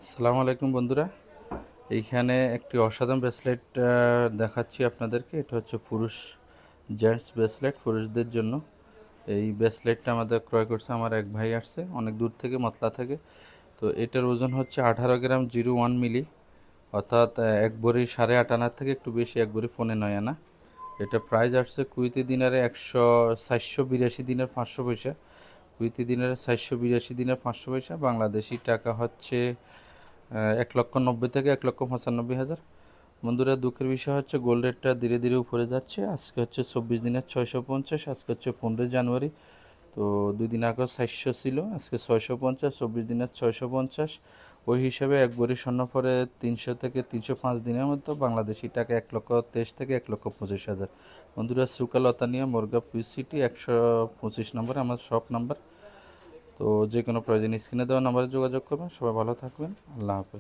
আসসালামু আলাইকুম বন্ধুরা, এইখানে একটি অসাধারণ ব্রেসলেট দেখাচ্ছি আপনাদেরকে। এটা হচ্ছে জেন্টস ব্রেসলেট, পুরুষদের জন্য। এই ব্রেসলেটটা আমাদের ক্রয় করছে আমার এক ভাই, আসছে অনেক দূর থেকে, মতলা থেকে। তো এটার ওজন হচ্ছে 18 গ্রাম 01 মিলি, অর্থাৎ এক ভরি 8.5 আনার থেকে একটু বেশি, এক ভরি 9.5 আনা। এটা প্রাইস আসছে কুইতি দিনারে 482 দিনের 500 পয়সা। কুইতি দিনারে 482 দিনের 500 পয়সা, বাংলাদেশি টাকা হচ্ছে 1,90,000 থেকে 1,95,000। বন্ধুরা, দুঃখের বিষয় হচ্ছে গোল্ড রেটটা ধীরে ধীরে উপরে যাচ্ছে। আজকে হচ্ছে 24 দিনের 650, আজকে হচ্ছে 15 জানুয়ারি। তো 2 দিন আগে 400 ছিল, আজকে 650, 24 দিনের 650। ওই হিসাবে এক ভরি স্বর্ণ পরে 300 থেকে 305 দিনের মধ্যে বাংলাদেশি টাকা 1,23,000 থেকে 1,25,000। বন্ধুরা, সুকালতানিয়া মোরগা সিটি 125 নম্বর আমার শপ নাম্বার। তো যে কোনো প্রয়োজন স্ক্রিনে দেওয়া নাম্বারে যোগাযোগ করবেন। সবাই ভালো থাকবেন। আল্লাহ হাফেজ।